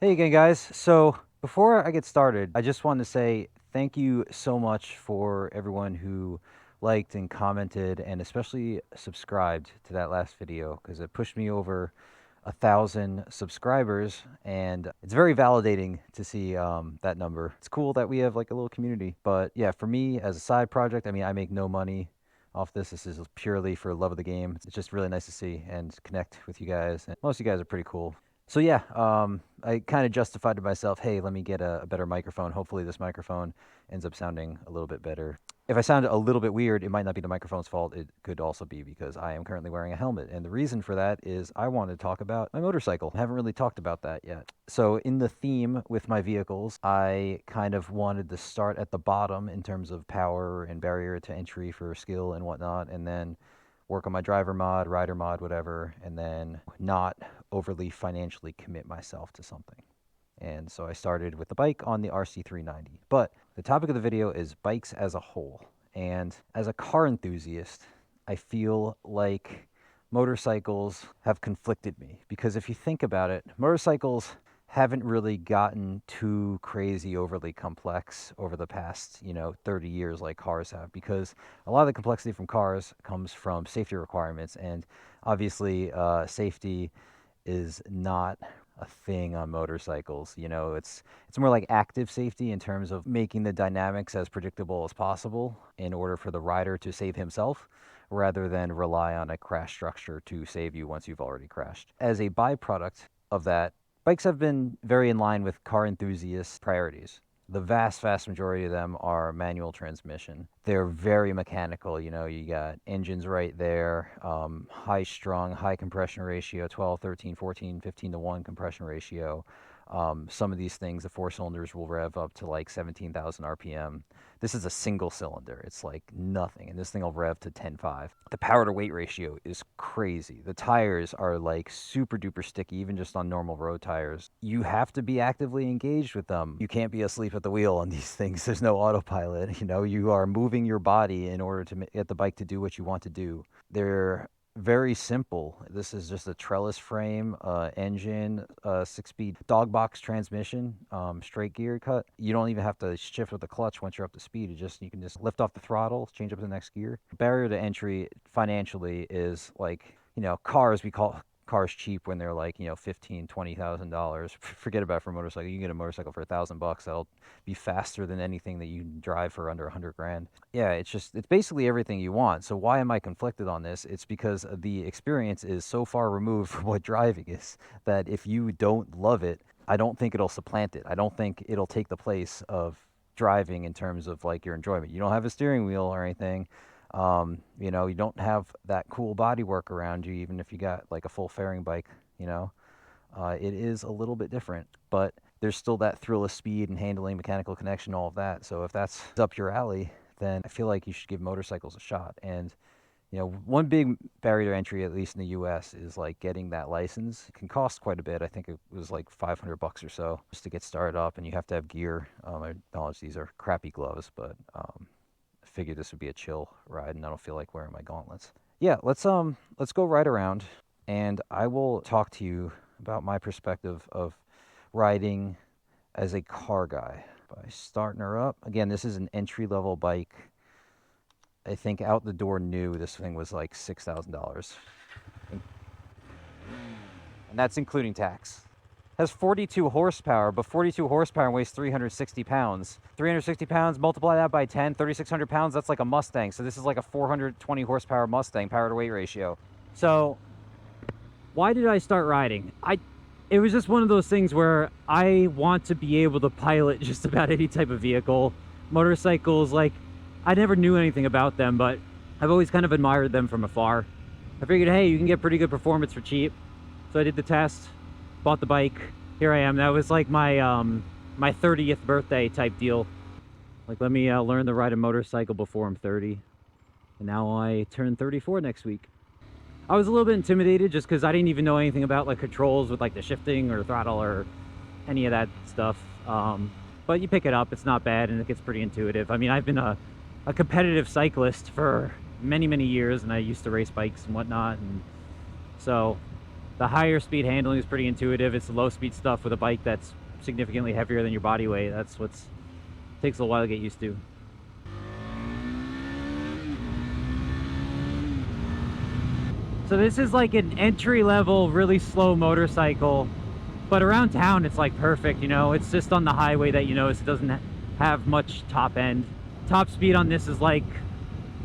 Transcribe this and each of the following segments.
Hey again, guys. So before I get started, I just want to say thank you so much for everyone who liked and commented and especially subscribed to that last video because it pushed me over 1,000 subscribers, and it's very validating to see that number. It's cool that we have like a little community. But yeah, for me as a side project, I mean, I make no money off this. This is purely for love of the game. It's just really nice to see and connect with you guys. And most of you guys are pretty cool. So yeah, I kind of justified to myself, hey, let me get a better microphone. Hopefully this microphone ends up sounding a little bit better. If I sound a little bit weird, it might not be the microphone's fault. It could also be because I am currently wearing a helmet. And the reason for that is I wanted to talk about my motorcycle. I haven't really talked about that yet. So in the theme with my vehicles, I kind of wanted to start at the bottom in terms of power and barrier to entry for skill and whatnot, and then work on my driver mod, rider mod, whatever, and then not overly financially commit myself to something. And so I started with the bike on the RC390. But the topic of the video is bikes as a whole. And as a car enthusiast, I feel like motorcycles have conflicted me because if you think about it, motorcycles haven't really gotten too crazy overly complex over the past 30 years like cars have, because a lot of the complexity from cars comes from safety requirements, and obviously safety is not a thing on motorcycles. It's more like active safety in terms of making the dynamics as predictable as possible in order for the rider to save himself rather than rely on a crash structure to save you once you've already crashed. As a byproduct of that, bikes have been very in line with car enthusiasts' priorities. The vast majority of them are manual transmission. They're very mechanical. You got engines right there, high strung, high compression ratio, 12, 13, 14, 15 to 1 compression ratio. Some of these things, the four cylinders will rev up to like 17,000 RPM. This is a single cylinder. It's like nothing. And this thing will rev to 10.5. The power to weight ratio is crazy. The tires are like super duper sticky, even just on normal road tires. You have to be actively engaged with them. You can't be asleep at the wheel on these things. There's no autopilot. You are moving your body in order to get the bike to do what you want to do. They're very simple. This is just a trellis frame, engine, 6-speed dog box transmission, straight gear cut. You don't even have to shift with the clutch once you're up to speed. You can just lift off the throttle, change up to the next gear. Barrier to entry financially is like, cars, we call cars cheap when they're like, $15,000-$20,000. Forget about it for a motorcycle. You can get a motorcycle for $1,000 that'll be faster than anything that you drive for under 100 grand. Yeah, it's basically everything you want. So why am I conflicted on this? It's because the experience is so far removed from what driving is that if you don't love it, I don't think it'll supplant it. I don't think it'll take the place of driving in terms of like your enjoyment. You don't have a steering wheel or anything. You don't have that cool body work around you, even if you got like a full fairing bike. It is a little bit different, but there's still that thrill of speed and handling, mechanical connection, all of that. So if that's up your alley, then I feel like you should give motorcycles a shot. And one big barrier to entry, at least in the U.S., is like getting that license. It can cost quite a bit. I think it was like $500 or so just to get started up, and you have to have gear. I acknowledge these are crappy gloves, but I figured this would be a chill ride, and I don't feel like wearing my gauntlets. Yeah, let's go ride around, and I will talk to you about my perspective of riding as a car guy by starting her up. Again, this is an entry-level bike. I think out the door new, this thing was like $6,000, and that's including tax. Has 42 horsepower, but 42 horsepower weighs 360 pounds. 360 pounds, multiply that by 10, 3,600 pounds, that's like a Mustang. So this is like a 420 horsepower Mustang, power to weight ratio. So why did I start riding? It was just one of those things where I want to be able to pilot just about any type of vehicle. Motorcycles, like, I never knew anything about them, but I've always kind of admired them from afar. I figured, hey, you can get pretty good performance for cheap. So I did the test, bought the bike. Here I am. That was like my my 30th birthday type deal. Like, let me learn to ride a motorcycle before I'm 30. And now I turn 34 next week. I was a little bit intimidated just because I didn't even know anything about like controls with like the shifting or throttle or any of that stuff. But you pick it up, it's not bad, and it gets pretty intuitive. I mean, I've been a competitive cyclist for many years, and I used to race bikes and whatnot, and so The higher speed handling is pretty intuitive. It's the low speed stuff with a bike that's significantly heavier than your body weight. That's what's takes a while to get used to. So this is like an entry-level, really slow motorcycle, but around town it's like perfect, you know. It's just on the highway that you notice it doesn't have much top end. Top speed on this is like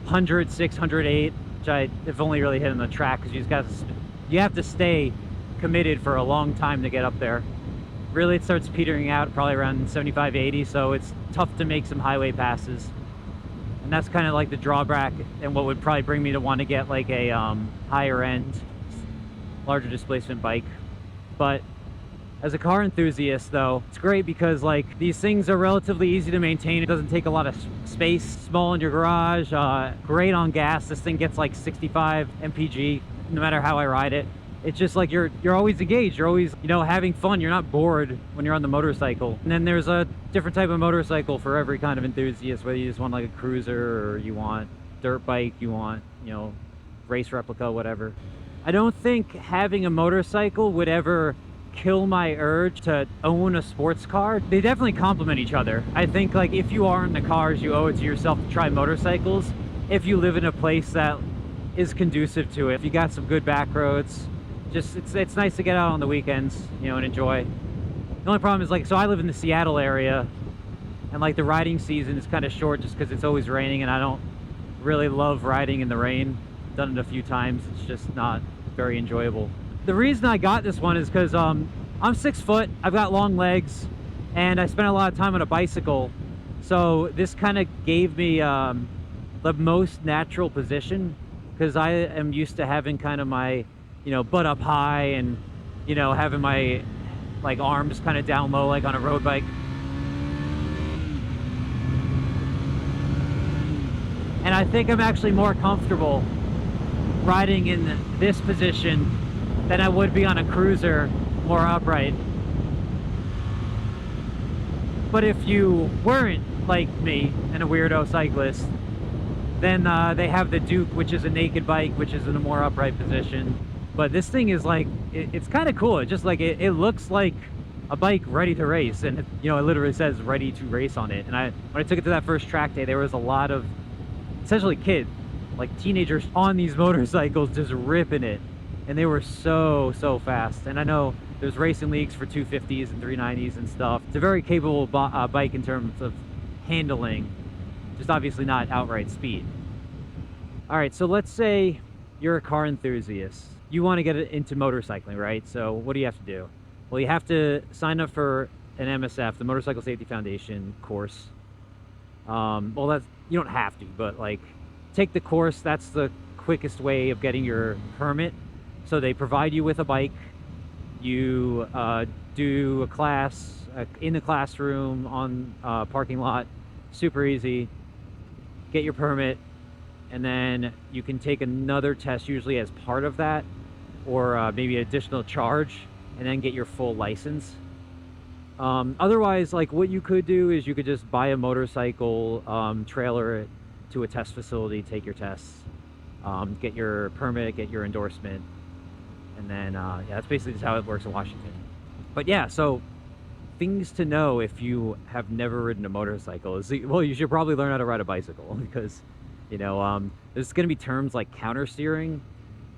106, 108, which I have only really hit on the track because you have to stay committed for a long time to get up there. Really, it starts petering out probably around 75, 80, so it's tough to make some highway passes. And that's kind of like the drawback, and what would probably bring me to want to get like a higher end, larger displacement bike. But as a car enthusiast though, it's great because like these things are relatively easy to maintain. It doesn't take a lot of space, small in your garage, great on gas. This thing gets like 65 mpg no matter how I ride it. It's just like you're always engaged, you're always, you know, having fun. You're not bored when you're on the motorcycle. And then there's a different type of motorcycle for every kind of enthusiast, whether you just want like a cruiser or you want dirt bike, you want, you know, race replica, whatever. I don't think having a motorcycle would ever kill my urge to own a sports car. They definitely complement each other. I think like if you are into cars, you owe it to yourself to try motorcycles if you live in a place that is conducive to it. If you got some good back roads, just it's nice to get out on the weekends, you know, and enjoy. The only problem is like, so I live in the Seattle area, and like the riding season is kind of short just because it's always raining, and I don't really love riding in the rain. Done it a few times. It's just not very enjoyable. The reason I got this one is because I'm 6 foot, I've got long legs, and I spent a lot of time on a bicycle. So this kind of gave me the most natural position, because I am used to having kind of my, you know, butt up high and, you know, having my like arms kind of down low like on a road bike. And I think I'm actually more comfortable riding in this position than I would be on a cruiser more upright. But if you weren't like me and a weirdo cyclist, then they have the Duke, which is a naked bike, which is in a more upright position. But this thing is like, it's kind of cool. It just like, it looks like a bike ready to race. And you know, it literally says ready to race on it. And when I took it to that first track day, there was a lot of essentially kids, like teenagers on these motorcycles just ripping it. And they were so fast. And I know there's racing leagues for 250s and 390s and stuff. It's a very capable bike in terms of handling, just obviously not outright speed. All right, so let's say you're a car enthusiast. You want to get into motorcycling, right? So what do you have to do? Well, you have to sign up for an MSF, the Motorcycle Safety Foundation course. Well, you don't have to, but like take the course. That's the quickest way of getting your permit. So they provide you with a bike. You do a class in the classroom on parking lot. Super easy. Get your permit, and then you can take another test usually as part of that, or maybe an additional charge, and then get your full license. Otherwise, like what you could do is you could just buy a motorcycle, trailer it to a test facility, take your tests, get your permit, get your endorsement, and then yeah, that's basically just how it works in Washington. But yeah, so things to know if you have never ridden a motorcycle is, well, you should probably learn how to ride a bicycle, because, you know, there's going to be terms like counter steering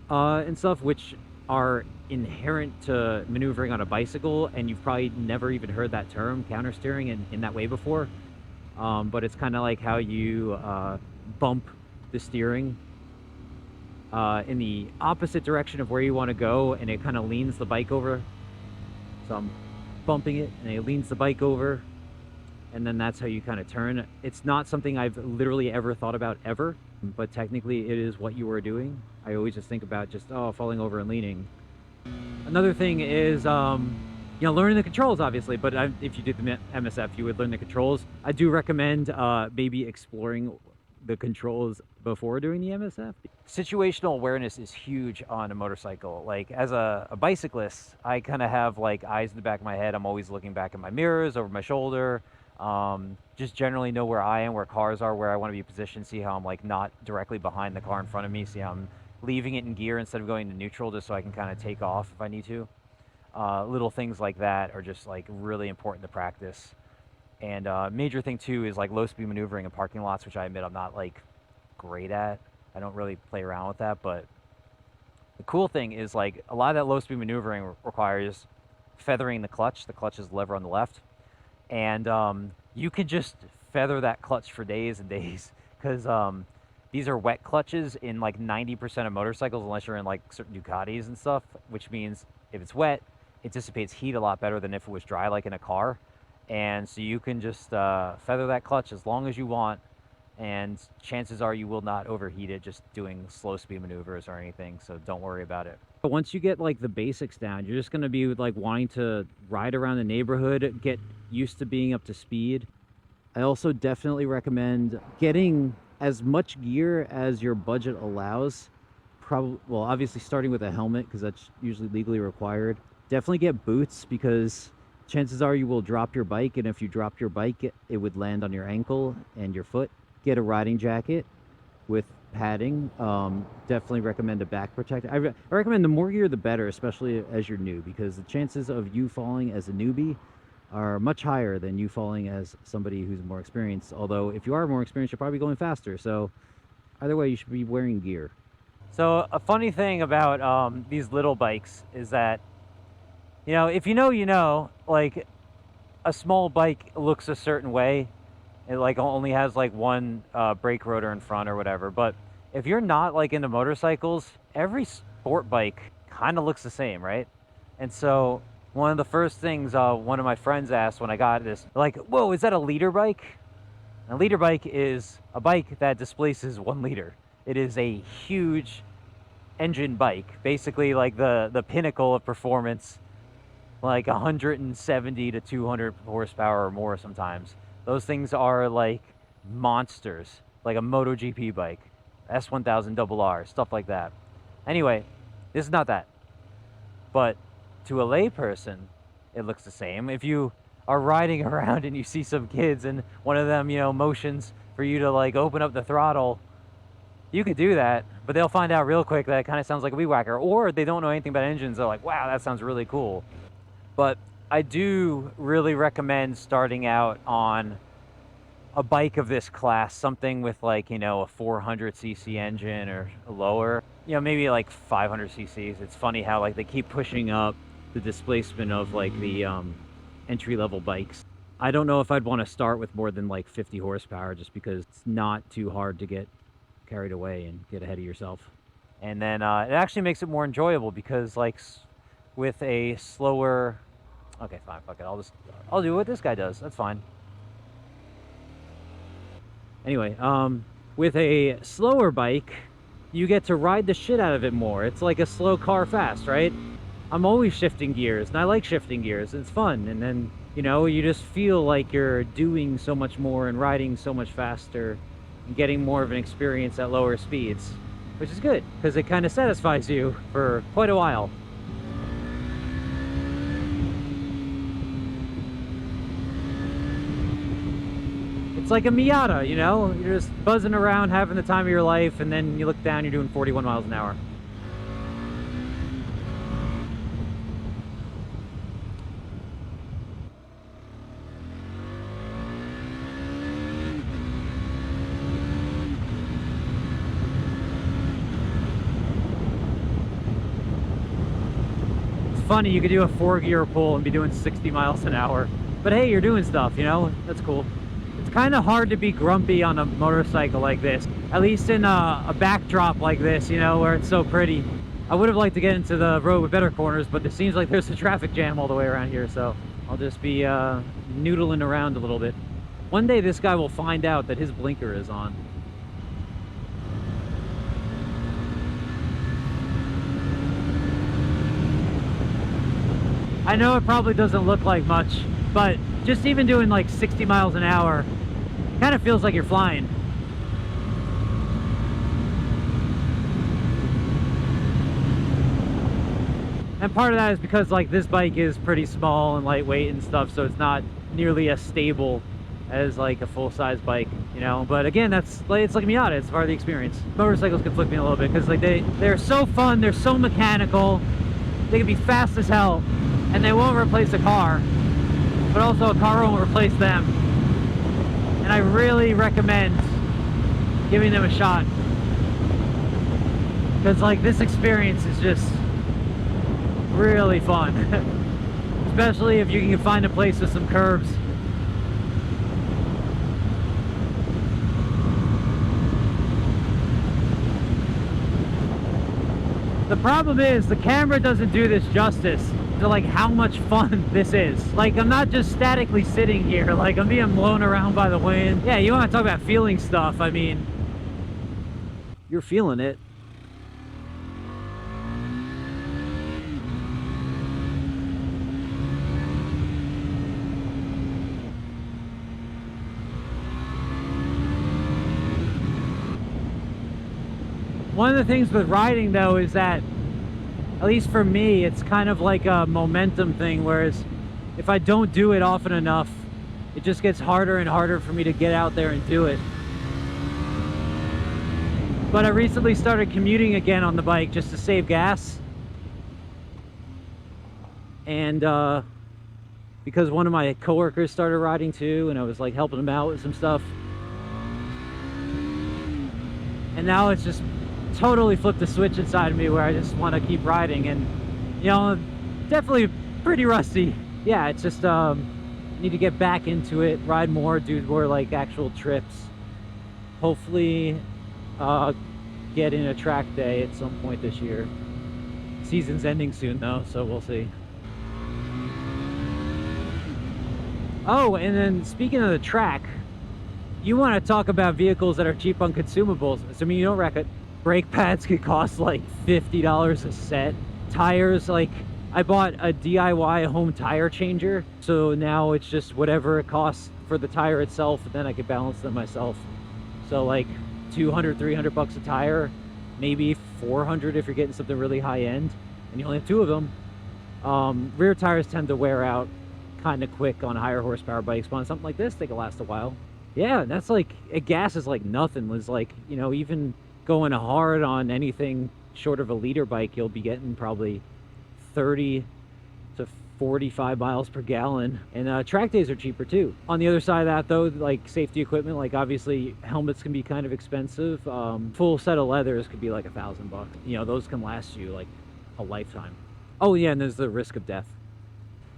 and stuff, which are inherent to maneuvering on a bicycle, and you've probably never even heard that term, counter steering, in that way before. But it's kind of like how you bump the steering in the opposite direction of where you want to go, and it kind of leans the bike over. So I'm bumping it, and it leans the bike over, and then that's how you kind of turn. It's not something I've literally ever thought about ever, but technically it is what you are doing. I always just think about just, oh, falling over and leaning. Another thing is, you know, learning the controls, obviously, but if you did the MSF, you would learn the controls. I do recommend maybe exploring the controls before doing the MSF. Situational awareness is huge on a motorcycle. Like as a bicyclist, I kind of have like eyes in the back of my head. I'm always looking back at my mirrors, over my shoulder. Just generally know where I am, where cars are, where I want to be positioned, see how I'm like not directly behind the car in front of me, see how I'm leaving it in gear instead of going to neutral just so I can kind of take off if I need to. Little things like that are just like really important to practice. And major thing too is like low speed maneuvering in parking lots, which I admit I'm not like great at. I don't really play around with that, but the cool thing is like a lot of that low speed maneuvering requires feathering the clutch. The clutch is the lever on the left, and you can just feather that clutch for days and days because these are wet clutches in like 90% of motorcycles, unless you're in like certain Ducatis and stuff, which means if it's wet, it dissipates heat a lot better than if it was dry, like in a car. And so you can just feather that clutch as long as you want, and chances are you will not overheat it just doing slow speed maneuvers or anything, so don't worry about it. But once you get like the basics down, you're just going to be like wanting to ride around the neighborhood, get used to being up to speed. I also definitely recommend getting as much gear as your budget allows. Probably, well, obviously starting with a helmet because that's usually legally required. Definitely get boots because chances are you will drop your bike, and if you dropped your bike, it would land on your ankle and your foot. Get a riding jacket with padding. Definitely recommend a back protector. I recommend the more gear the better, especially as you're new, because the chances of you falling as a newbie are much higher than you falling as somebody who's more experienced. Although if you are more experienced, you're probably going faster, so either way you should be wearing gear. So a funny thing about these little bikes is that, you know, if you know, you know, like a small bike looks a certain way. It like only has like one brake rotor in front or whatever. But if you're not like into motorcycles, every sport bike kind of looks the same, right? And so one of the first things one of my friends asked when I got this, like, whoa, is that a liter bike? And a liter bike is a bike that displaces 1 liter. It is a huge engine bike, basically like the pinnacle of performance, like 170 to 200 horsepower or more sometimes. Those things are like monsters, like a MotoGP bike, S1000RR, stuff like that. Anyway, this is not that. But to a layperson, it looks the same. If you are riding around and you see some kids and one of them, you know, motions for you to like open up the throttle, you could do that, but they'll find out real quick that it kind of sounds like a weed whacker, or they don't know anything about engines. They're like, wow, that sounds really cool. But I do really recommend starting out on a bike of this class, something with like, you know, a 400cc engine or lower, you know, maybe like 500cc's. It's funny how like they keep pushing up the displacement of like the entry-level bikes. I don't know if I'd want to start with more than like 50 horsepower just because it's not too hard to get carried away and get ahead of yourself. And then it actually makes it more enjoyable because like with a slower, okay, fine, fuck it, I'll do what this guy does, that's fine. Anyway, with a slower bike, you get to ride the shit out of it more. It's like a slow car fast, right? I'm always shifting gears, and I like shifting gears. It's fun, and then, you know, you just feel like you're doing so much more and riding so much faster and getting more of an experience at lower speeds, which is good, because it kind of satisfies you for quite a while. It's like a Miata, you know? You're just buzzing around, having the time of your life, and then you look down, you're doing 41 miles an hour. It's funny, you could do a 4-gear pull and be doing 60 miles an hour. But hey, you're doing stuff, you know? That's cool. It's kind of hard to be grumpy on a motorcycle like this, at least in a backdrop like this, you know, where it's so pretty. I would have liked to get into the road with better corners, but it seems like there's a traffic jam all the way around here, so I'll just be noodling around a little bit. One day this guy will find out that his blinker is on. I know it probably doesn't look like much, but just even doing like 60 miles an hour kind of feels like you're flying. And part of that is because like this bike is pretty small and lightweight and stuff, so it's not nearly as stable as like a full-size bike, you know. But again, that's like, it's like a Miata, it's part of the experience. Motorcycles can flick me a little bit because like they're so fun, they're so mechanical, they can be fast as hell, and they won't replace a car, but also a car won't replace them. And I really recommend giving them a shot, because like this experience is just really fun. Especially if you can find a place with some curves. The problem is the camera doesn't do this justice to like how much fun this is. Like, I'm not just statically sitting here, like I'm being blown around by the wind. Yeah, you want to talk about feeling stuff, I mean, you're feeling it. One of the things with riding though is that, at least for me, it's kind of like a momentum thing, whereas if I don't do it often enough, it just gets harder and harder for me to get out there and do it. But I recently started commuting again on the bike just to save gas. And because one of my coworkers started riding too, and I was like helping him out with some stuff. And now it's just totally flipped the switch inside of me where I just want to keep riding. And you know, definitely pretty rusty. Yeah, it's just need to get back into it, ride more, do more like actual trips. Hopefully get in a track day at some point this year. Season's ending soon though, so we'll see. Oh, and then speaking of the track, you want to talk about vehicles that are cheap on consumables. I mean, you don't wreck it. Brake pads could cost like $50 a set. Tires, like I bought a DIY home tire changer, so now it's just whatever it costs for the tire itself, and then I could balance them myself. So like 200, 300 bucks a tire, maybe 400 if you're getting something really high end, and you only have two of them. Rear tires tend to wear out kind of quick on higher horsepower bikes, but on something like this, they can last a while. Yeah, that's like, gas is like nothing. Was like, you know, even going hard on anything short of a liter bike, you'll be getting probably 30 to 45 miles per gallon. And track days are cheaper too. On the other side of that though, like safety equipment, like obviously helmets can be kind of expensive. Full set of leathers could be like $1,000. You know, those can last you like a lifetime. Oh yeah, and there's the risk of death.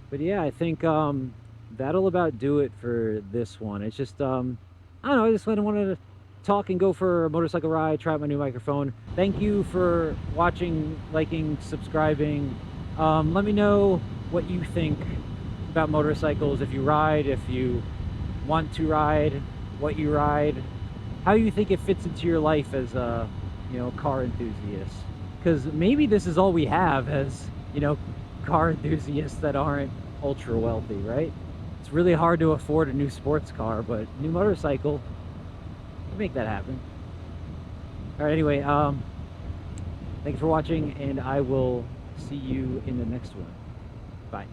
But yeah, I think that'll about do it for this one. It's just I don't know, I just wanted to talk and go for a motorcycle ride, try out my new microphone. Thank you for watching, liking, subscribing. Let me know what you think about motorcycles, if you ride, if you want to ride, what you ride, how you think it fits into your life as a, you know, car enthusiast. Because maybe this is all we have as, you know, car enthusiasts that aren't ultra wealthy, right? It's really hard to afford a new sports car, but new motorcycle, make that happen. All right, anyway, thanks for watching, and I will see you in the next one. Bye.